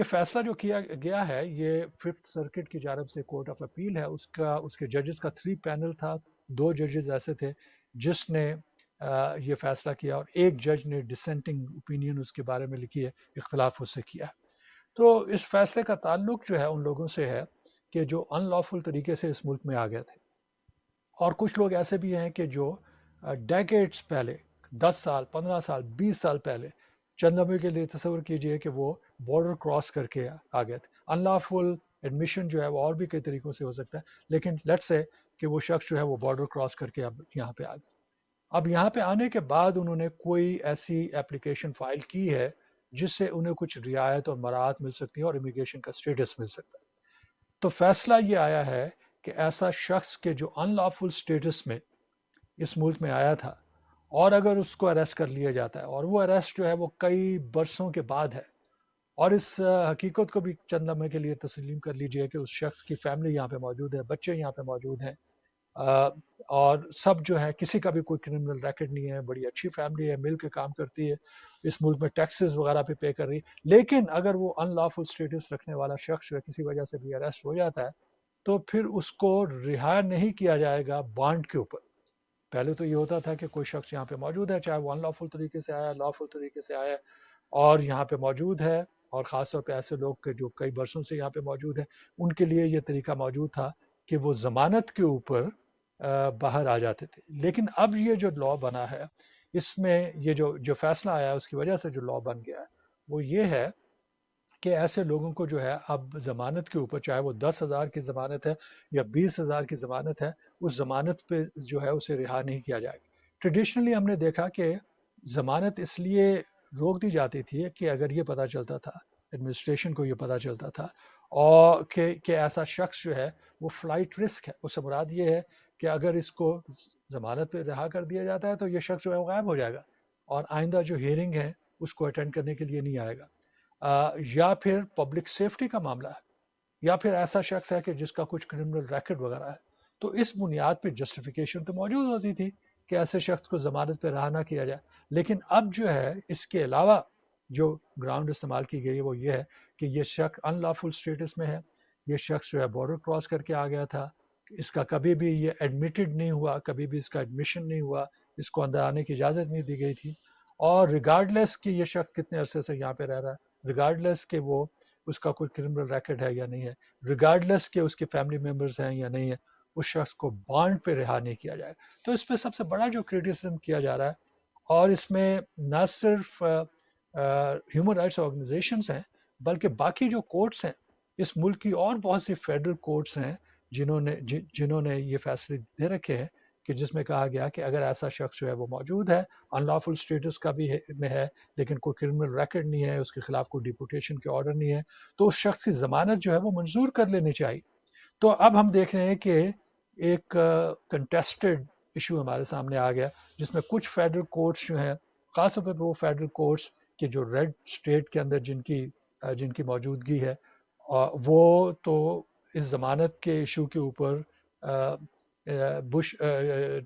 یہ فیصلہ جو کیا گیا ہے یہ ففتھ سرکٹ کی جانب سے کورٹ آف اپیل ہے، اس کے ججز کا 3 پینل تھا. 2 ججز ایسے تھے جس نے یہ فیصلہ کیا، اور ایک جج نے ڈسینٹنگ اوپینین اس کے بارے میں لکھی ہے، اختلاف اس سے کیا ہے. تو اس فیصلے کا تعلق جو ہے ان لوگوں سے ہے کہ جو ان لافل طریقے سے اس ملک میں آ گئے تھے، اور کچھ لوگ ایسے بھی ہیں کہ جو ڈیکیڈز پہلے، 10 سال، 15 سال، 20 سال پہلے، چند لمحے کے لیے تصور کیجئے کہ وہ بارڈر کراس کر کے آ گئے تھے. ان لافل ایڈمیشن جو ہے وہ اور بھی کئی طریقوں سے ہو سکتا ہے، لیکن لیٹ سے کہ وہ شخص جو ہے وہ بارڈر کراس کر کے اب یہاں پہ آ گئے. اب یہاں پہ آنے کے بعد انہوں نے کوئی ایسی ایپلیکیشن فائل کی ہے جس سے انہیں کچھ رعایت اور مراعات مل سکتی ہیں اور امیگریشن کا سٹیٹس مل سکتا ہے. تو فیصلہ یہ آیا ہے کہ ایسا شخص کے جو ان لافل سٹیٹس میں اس ملک میں آیا تھا، اور اگر اس کو اریسٹ کر لیا جاتا ہے، اور وہ اریسٹ جو ہے وہ کئی برسوں کے بعد ہے، اور اس حقیقت کو بھی چند لمحے کے لیے تسلیم کر لیجئے کہ اس شخص کی فیملی یہاں پہ موجود ہے، بچے یہاں پہ موجود ہیں، اور سب جو ہے، کسی کا بھی کوئی کرمنل ریکارڈ نہیں ہے، بڑی اچھی فیملی ہے، مل کے کام کرتی ہے، اس ملک میں ٹیکسز وغیرہ پہ کر رہی ہے. لیکن اگر وہ ان لافل سٹیٹس رکھنے والا شخص جو ہے کسی وجہ سے بھی اریسٹ ہو جاتا ہے، تو پھر اس کو رہا نہیں کیا جائے گا بانڈ کے اوپر. پہلے تو یہ ہوتا تھا کہ کوئی شخص یہاں پہ موجود ہے، چاہے وہ ان لافل طریقے سے آیا، لافل طریقے سے آیا، اور یہاں پہ موجود ہے، اور خاص طور پہ ایسے لوگ کہ جو کئی برسوں سے یہاں پہ موجود ہیں، ان کے لیے یہ طریقہ موجود تھا کہ وہ ضمانت کے اوپر باہر آ جاتے تھے. لیکن اب یہ جو لا بنا ہے، اس میں یہ جو فیصلہ آیا ہے، اس کی وجہ سے جو لا بن گیا ہے وہ یہ ہے کہ ایسے لوگوں کو جو ہے اب ضمانت کے اوپر، چاہے وہ 10,000 کی ضمانت ہے یا 20,000 کی ضمانت ہے، اس ضمانت پہ جو ہے اسے رہا نہیں کیا جائے گا. ٹریڈیشنلی ہم نے دیکھا کہ ضمانت اس لیے روک دی جاتی تھی کہ اگر یہ پتا چلتا تھا، ایڈمنسٹریشن کو یہ پتا چلتا تھا، اور کہ ایسا شخص جو ہے وہ فلائٹ رسک ہے. اس سے مراد یہ ہے کہ اگر اس کو ضمانت پہ رہا کر دیا جاتا ہے تو یہ شخص جو ہے وہ غائب ہو جائے گا، اور آئندہ جو ہیئرنگ ہے اس کو اٹینڈ کرنے کے لیے نہیں آئے گا. یا پھر پبلک سیفٹی کا معاملہ ہے، یا پھر ایسا شخص ہے کہ جس کا کچھ کرمنل ریکارڈ وغیرہ ہے. تو اس بنیاد پہ جسٹیفیکیشن تو موجود ہوتی تھی کہ ایسے شخص کو ضمانت پہ رہا نہ کیا جائے. لیکن اب جو ہے اس کے علاوہ جو گراؤنڈ استعمال کی گئی ہے وہ یہ ہے کہ یہ شخص ان لافل سٹیٹس میں ہے، یہ شخص جو ہے بارڈر کراس کر کے آ گیا تھا، اس کا کبھی بھی یہ ایڈمیٹڈ نہیں ہوا، کبھی بھی اس کا ایڈمیشن نہیں ہوا، اس کو اندر آنے کی اجازت نہیں دی گئی تھی. اور ریگارڈلیس کہ یہ شخص کتنے عرصے سے یہاں پہ رہ رہا ہے، ریگارڈلیس کہ وہ اس کا کوئی کرمنل ریکارڈ ہے یا نہیں ہے، ریگارڈلیس کہ اس کے فیملی ممبرز ہیں یا نہیں ہے، اس شخص کو بانڈ پہ رہا نہیں کیا جائے. تو اس پہ سب سے بڑا جو کریٹیسزم کیا جا رہا ہے، اور اس میں نہ صرف ہیومن رائٹس آرگنائزیشنز ہیں، بلکہ باقی جو کورٹس ہیں اس ملک کی، اور بہت سی فیڈرل کورٹس ہیں جنہوں نے یہ فیصلے دے رکھے ہیں کہ جس میں کہا گیا کہ اگر ایسا شخص جو ہے وہ موجود ہے، ان لافل اسٹیٹس کا بھی میں ہے، لیکن کوئی کرمنل ریکارڈ نہیں ہے، اس کے خلاف کوئی ڈیپوٹیشن کے آرڈر نہیں ہے، تو اس شخص کی ضمانت جو ہے وہ منظور کر لینی چاہیے. تو اب ہم دیکھ رہے ہیں کہ ایک کنٹیسٹڈ ایشو ہمارے سامنے آ گیا، جس میں کچھ فیڈرل کورٹس جو ہیں، خاص طور پر وہ فیڈرل کورٹس کہ جو ریڈ اسٹیٹ کے اندر جن کی موجودگی ہے، وہ تو اس ضمانت کے ایشو کے اوپر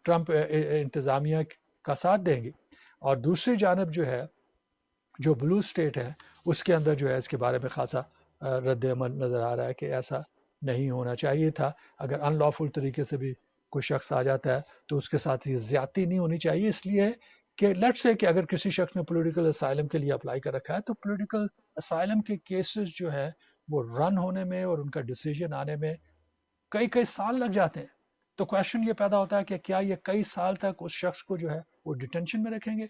ٹرمپ انتظامیہ کا ساتھ دیں گے. اور دوسری جانب جو ہے، جو بلو اسٹیٹ ہے، اس کے اندر جو ہے اس کے بارے میں خاصا رد عمل نظر آ رہا ہے کہ ایسا نہیں ہونا چاہیے تھا. اگر ان لافل طریقے سے بھی کوئی شخص آ جاتا ہے تو اس کے ساتھ یہ زیادتی نہیں ہونی چاہیے، اس لیے کہ لیٹ سے کہ اگر کسی شخص نے پولیٹیکل اسائلم کے لیے اپلائی کر رکھا ہے، تو پولیٹیکل اسائلم کے کیسز جو ہے وہ رن ہونے میں اور ان کا ڈیسیجن آنے میں کئی کئی سال لگ جاتے ہیں. تو کویشچن یہ پیدا ہوتا ہے کہ کیا یہ کئی سال تک اس شخص کو جو ہے وہ ڈیٹینشن میں رکھیں گے؟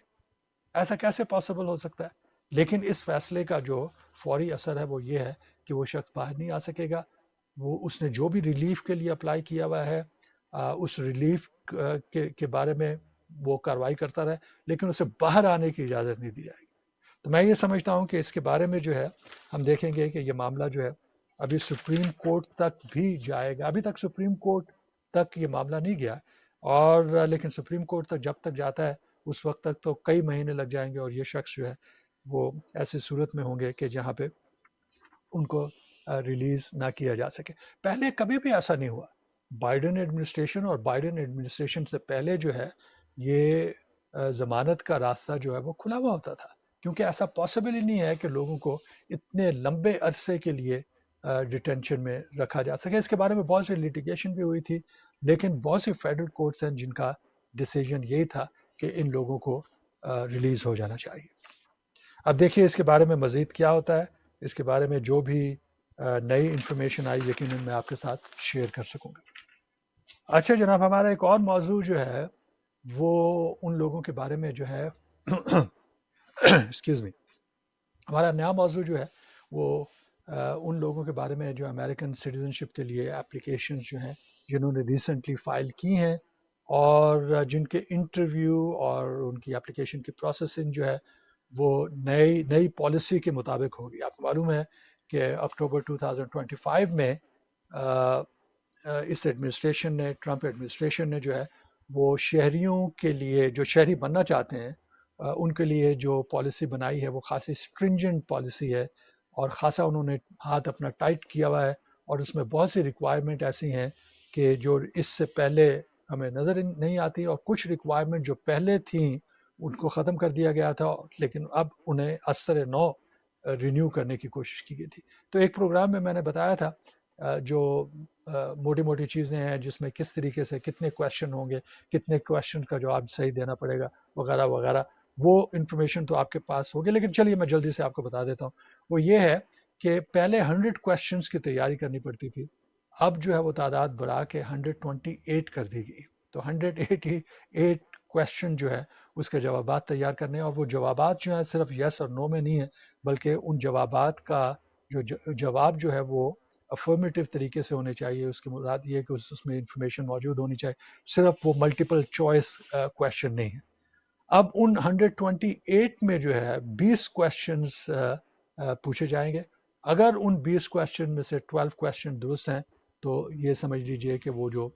ایسا کیسے پاسبل ہو سکتا ہے؟ لیکن اس فیصلے کا جو فوری اثر ہے وہ یہ ہے کہ وہ شخص باہر نہیں آ سکے گا. وہ اس نے جو بھی ریلیف کے لیے اپلائی کیا ہوا ہے، اس ریلیف کے بارے میں وہ کارروائی کرتا رہے، لیکن اسے باہر آنے کی اجازت نہیں دی جائے گی. تو میں یہ سمجھتا ہوں کہ اس کے بارے میں جو ہے ہم دیکھیں گے کہ یہ معاملہ جو ہے ابھی سپریم کورٹ تک بھی جائے گا. ابھی تک سپریم کورٹ تک یہ معاملہ نہیں گیا، اور لیکن سپریم کورٹ تک جب تک جاتا ہے اس وقت تک تو کئی مہینے لگ جائیں گے، اور یہ شخص جو ہے وہ ایسی صورت میں ہوں گے کہ جہاں پہ ان کو ریلیز نہ کیا جا سکے. پہلے کبھی بھی ایسا نہیں ہوا. بائیڈن ایڈمنسٹریشن اور بائیڈن ایڈمنسٹریشن سے پہلے جو ہے یہ ضمانت کا راستہ جو ہے وہ کھلا ہوا ہوتا تھا. کیونکہ ایسا پاسبل ہی نہیں ہے کہ لوگوں کو اتنے لمبے عرصے کے لیے ڈیٹینشن میں رکھا جا سکے. اس کے بارے میں بہت سی لیٹیگیشن بھی ہوئی تھی، لیکن بہت سی فیڈرل کورٹس ہیں جن کا ڈیسیجن یہی تھا کہ ان لوگوں کو ریلیز ہو جانا چاہیے. اب دیکھیے اس کے بارے میں مزید کیا ہوتا ہے. اس کے بارے میں جو بھی نئی انفارمیشن آئی یقیناً میں آپ کے ساتھ شیئر کر سکوں گا. اچھا جناب، ہمارا ایک اور موضوع جو ہے وہ ان لوگوں کے بارے میں جو ہے ایکسکیوز می، ہمارا نیا موضوع جو ہے وہ ان لوگوں کے بارے میں جو امریکن سٹیزن شپ کے لیے اپلیکیشنز جو ہیں جنہوں نے ریسنٹلی فائل کی ہیں اور جن کے انٹرویو اور ان کی اپلیکیشن کی پروسیسنگ جو ہے وہ نئی پالیسی کے مطابق ہوگی. آپ کو معلوم ہے کہ اکتوبر 2025 میں اس ایڈمنسٹریشن نے، ٹرمپ ایڈمنسٹریشن نے جو ہے وہ شہریوں کے لیے جو شہری بننا چاہتے ہیں ان کے لیے جو پالیسی بنائی ہے وہ خاصی اسٹرنجنٹ پالیسی ہے، اور خاصا انہوں نے ہاتھ اپنا ٹائٹ کیا ہوا ہے، اور اس میں بہت سی ریکوائرمنٹ ایسی ہیں کہ جو اس سے پہلے ہمیں نظر نہیں آتی، اور کچھ ریکوائرمنٹ جو پہلے تھیں ان کو ختم کر دیا گیا تھا، لیکن اب انہیں اثر نو رینیو کرنے کی کوشش کی گئی تھی. تو ایک پروگرام میں میں نے بتایا تھا جو موٹی موٹی چیزیں ہیں جس میں کس طریقے سے کتنے کویشچن ہوں گے، کتنے کویشچن کا جواب صحیح دینا پڑے گا وغیرہ وغیرہ. وہ انفارمیشن تو آپ کے پاس ہوگی، لیکن چلیے میں جلدی سے آپ کو بتا دیتا ہوں. وہ یہ ہے کہ پہلے 100 کویشچنس کی تیاری کرنی پڑتی تھی، اب جو ہے وہ تعداد بڑھا کے 128 کر دی گئی. تو 188 کویشچن جو ہے اس کے جوابات تیار کرنے، اور وہ جوابات جو ہیں صرف یس اور نو میں نہیں ہے، بلکہ ان جوابات کا جواب جو ہے وہ افرمیٹیو طریقے سے ہونے چاہیے. اس کی مراد یہ ہے کہ اس میں انفارمیشن موجود ہونی چاہیے، صرف وہ ملٹیپل چوائس کویشچن نہیں ہے. اب ان 128 میں جو ہے 20 کویشچنز پوچھے جائیں گے. اگر ان 20 کویشچن میں سے 12 کویشچن درست ہیں تو یہ سمجھ لیجئے کہ وہ جو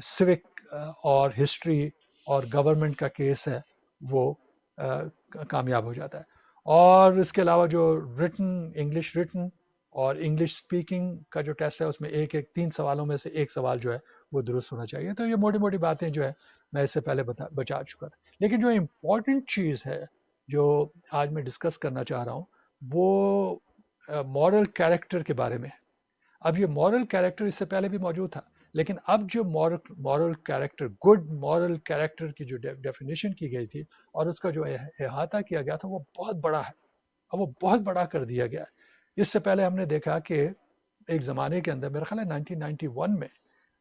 سوک اور ہسٹری اور گورنمنٹ کا کیس ہے وہ کامیاب ہو جاتا ہے. اور اس کے علاوہ جو انگلش ریٹن اور انگلش اسپیکنگ کا جو ٹیسٹ ہے اس میں ایک 3 سوالوں میں سے ایک سوال جو ہے وہ درست ہونا چاہیے. تو یہ موٹی موٹی باتیں جو ہے میں اس سے پہلے بچا چکا تھا. لیکن جو امپورٹنٹ چیز ہے جو آج میں ڈسکس کرنا چاہ رہا ہوں وہ مورل کیریکٹر کے بارے میں. اب یہ مورل کیریکٹر اس سے پہلے بھی موجود تھا، لیکن اب جو moral character, good moral character کی جو ڈیفینیشن کی گئی تھی اور اس کا جو احاطہ کیا گیا تھا وہ بہت بڑا ہے، اور وہ بہت بڑا کر دیا گیا ہے. اس سے پہلے ہم نے دیکھا کہ ایک زمانے کے اندر، میرا خیال ہے 1991 میں،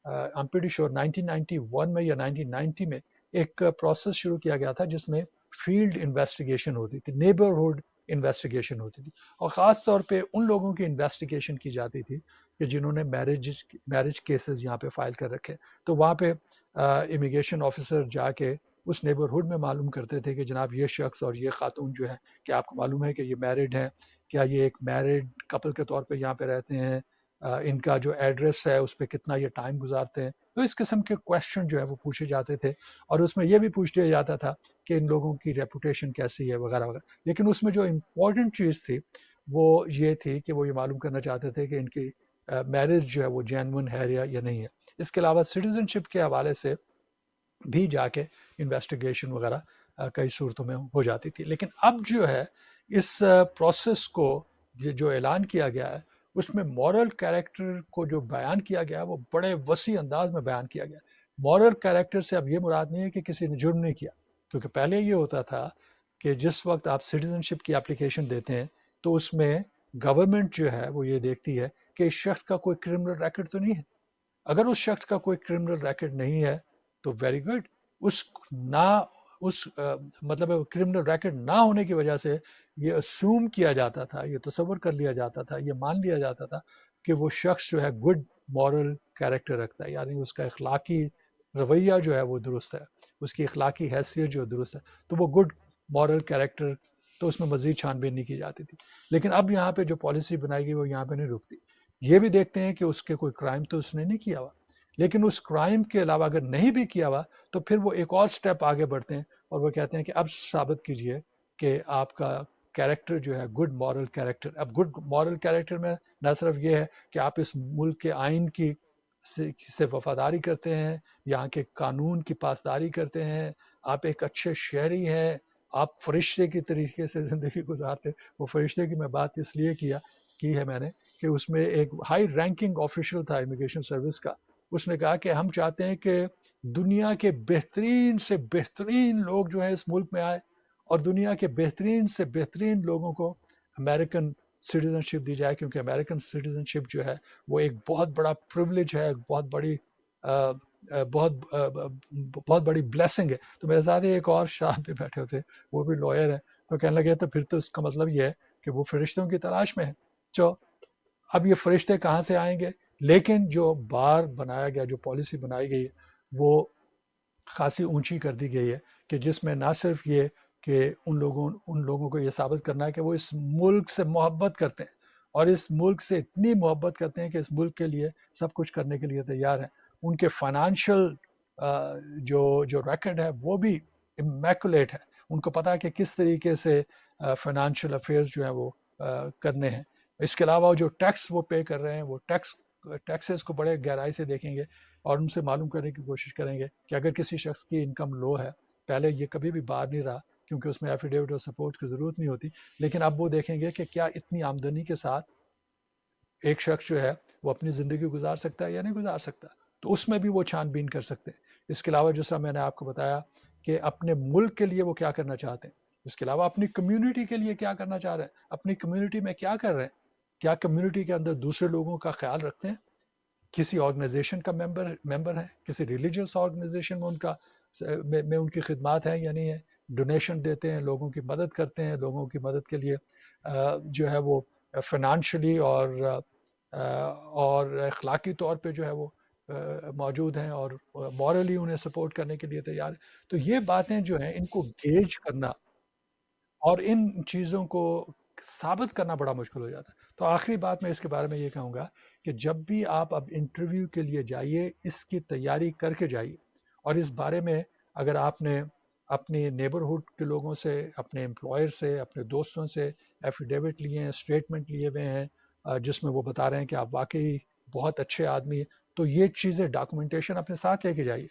I'm pretty sure 1991 میں یا 1990 میں ایک پروسیس شروع کیا گیا تھا جس میں فیلڈ انویسٹیگیشن ہوتی تھی، نیبرہڈ انویسٹیگیشن ہوتی تھی، اور خاص طور پہ ان لوگوں کی انویسٹیگیشن کی جاتی تھی کہ جنہوں نے میرج کیسز یہاں پہ فائل کر رکھے. تو وہاں پہ امیگریشن آفیسر جا کے اس نیبرہڈ میں معلوم کرتے تھے کہ جناب یہ شخص اور یہ خاتون جو ہے، کہ آپ کو معلوم ہے کہ یہ میرڈ ہیں، کیا یہ ایک میرڈ کپل کے طور پہ یہاں پہ رہتے ہیں، ان کا جو ایڈریس ہے اس پہ کتنا یہ ٹائم گزارتے ہیں. تو اس قسم کے کویشچن جو ہے وہ پوچھے جاتے تھے، اور اس میں یہ بھی پوچھ لیا جاتا تھا کہ ان لوگوں کی ریپوٹیشن کیسی ہے وغیرہ وغیرہ. لیکن اس میں جو امپورٹنٹ چیز تھی وہ یہ تھی کہ وہ یہ معلوم کرنا چاہتے تھے کہ ان کی میرج جو ہے وہ جینون ہے یا نہیں ہے. اس کے علاوہ سٹیزن شپ کے حوالے سے بھی جا کے انویسٹیگیشن وغیرہ کئی صورتوں میں ہو جاتی تھی. لیکن اب جو ہے اس پروسیس کو جو اعلان کیا گیا ہے اس میں مورل کیریکٹر کو جو بیان کیا گیا وہ بڑے وسیع انداز میں بیان کیا گیا. مورل کیریکٹر سے اب یہ مراد نہیں ہے کہ کسی نے جرم نہیں کیا، کیونکہ پہلے یہ ہوتا تھا کہ جس وقت آپ سٹیزن شپ کی اپلیکیشن دیتے ہیں تو اس میں گورنمنٹ جو ہے وہ یہ دیکھتی ہے کہ اس شخص کا کوئی کرمنل ریکارڈ تو نہیں ہے. اگر اس شخص کا کوئی کرمنل ریکارڈ نہیں ہے تو ویری گڈ. اس نہ اس مطلب کرمنل ریکارڈ نہ ہونے کی وجہ سے یہ اسیوم کیا جاتا تھا، یہ تصور کر لیا جاتا تھا، یہ مان لیا جاتا تھا کہ وہ شخص جو ہے گڈ مورل کیریکٹر رکھتا ہے، یعنی اس کا اخلاقی رویہ جو ہے وہ درست ہے، اس کی اخلاقی حیثیت جو درست ہے، تو وہ گڈ مورل کیریکٹر. تو اس میں مزید چھان بین نہیں کی جاتی تھی. لیکن اب یہاں پہ جو پالیسی بنائی گئی وہ یہاں پہ نہیں رکتی. یہ بھی دیکھتے ہیں کہ اس کے کوئی کرائم تو اس نے نہیں کیا ہوا، لیکن اس کرائم کے علاوہ اگر نہیں بھی کیا ہوا تو پھر وہ ایک اور سٹیپ آگے بڑھتے ہیں اور وہ کہتے ہیں کہ اب ثابت کیجئے کہ آپ کا کیریکٹر جو ہے گڈ مورل کیریکٹر. اب گڈ مورل کیریکٹر میں نہ صرف یہ ہے کہ آپ اس ملک کے آئین کی سے وفاداری کرتے ہیں، یہاں کے قانون کی پاسداری کرتے ہیں، آپ ایک اچھے شہری ہیں، آپ فرشتے کی طریقے سے زندگی گزارتے. وہ فرشتے کی میں بات اس لیے کی ہے میں نے کہ اس میں ایک ہائی رینکنگ آفیشل تھا امیگریشن سروس کا. اس نے کہا کہ ہم چاہتے ہیں کہ دنیا کے بہترین سے بہترین لوگ جو ہیں اس ملک میں آئے اور دنیا کے بہترین سے بہترین لوگوں کو امریکن سٹیزن شپ دی جائے, کیونکہ امریکن سٹیزن شپ جو ہے وہ ایک بہت بڑا پریولیج ہے, بہت بڑی بہت بڑی بلیسنگ ہے. تو میرے ساتھ ایک اور شاہ بھی بیٹھے ہوتے, وہ بھی لوئر ہیں, تو کہنے لگے تو پھر تو اس کا مطلب یہ ہے کہ وہ فرشتوں کی تلاش میں ہے. جو اب یہ فرشتے کہاں سے آئیں گے؟ لیکن جو بار بنایا گیا, جو پالیسی بنائی گئی ہے وہ خاصی اونچی کر دی گئی ہے, کہ جس میں نہ صرف یہ کہ ان لوگوں کو یہ ثابت کرنا ہے کہ وہ اس ملک سے محبت کرتے ہیں اور اس ملک سے اتنی محبت کرتے ہیں کہ اس ملک کے لیے سب کچھ کرنے کے لیے تیار ہیں. ان کے فائنانشل جو ریکارڈ ہے وہ بھی امیکولیٹ ہے. ان کو پتا ہے کہ کس طریقے سے فائنانشیل افیئرز جو ہیں وہ کرنے ہیں. اس کے علاوہ جو ٹیکس وہ پے کر رہے ہیں, وہ ٹیکسز کو بڑے گہرائی سے دیکھیں گے اور ان سے معلوم کرنے کی کوشش کریں گے کہ اگر کسی شخص کی انکم لو ہے, پہلے یہ کبھی بھی باہر نہیں رہا کیونکہ اس میں ایفیڈیوٹ اور سپورٹ کی ضرورت نہیں ہوتی, لیکن اب وہ دیکھیں گے کہ کیا اتنی آمدنی کے ساتھ ایک شخص جو ہے وہ اپنی زندگی گزار سکتا ہے یا نہیں گزار سکتا. تو اس میں بھی وہ چھان بین کر سکتے ہیں. اس کے علاوہ جس طرح میں نے آپ کو بتایا کہ اپنے ملک کے لیے وہ کیا کرنا چاہتے ہیں, اس کے علاوہ اپنی کمیونٹی کے لیے کیا کرنا چاہ رہے ہیں, اپنی کمیونٹی میں کیا کر رہے ہیں, کیا کمیونٹی کے اندر دوسرے لوگوں کا خیال رکھتے ہیں, کسی آرگنائزیشن کا ممبر ہے, کسی ریلیجیس آرگنائزیشن میں ان کی خدمات ہیں یا نہیں ہے, ڈونیشن دیتے ہیں, لوگوں کی مدد کرتے ہیں, لوگوں کی مدد کے لیے جو ہے وہ فائنانشلی اور اخلاقی طور پہ جو ہے وہ موجود ہیں اور مورلی انہیں سپورٹ کرنے کے لیے تیار ہیں. تو یہ باتیں جو ہیں ان کو گیج کرنا اور ان چیزوں کو ثابت کرنا بڑا مشکل ہو جاتا ہے. تو آخری بات میں اس کے بارے میں یہ کہوں گا کہ جب بھی آپ اب انٹرویو کے لیے جائیے, اس کی تیاری کر کے جائیے, اور اس بارے میں اگر آپ نے اپنی نیبرہڈ کے لوگوں سے, اپنے امپلائر سے, اپنے دوستوں سے ایفیڈیوٹ لیے ہیں, اسٹیٹمنٹ لیے ہوئے ہیں جس میں وہ بتا رہے ہیں کہ آپ واقعی بہت اچھے آدمی ہیں, تو یہ چیزیں ڈاکومنٹیشن اپنے ساتھ لے کے جائیے.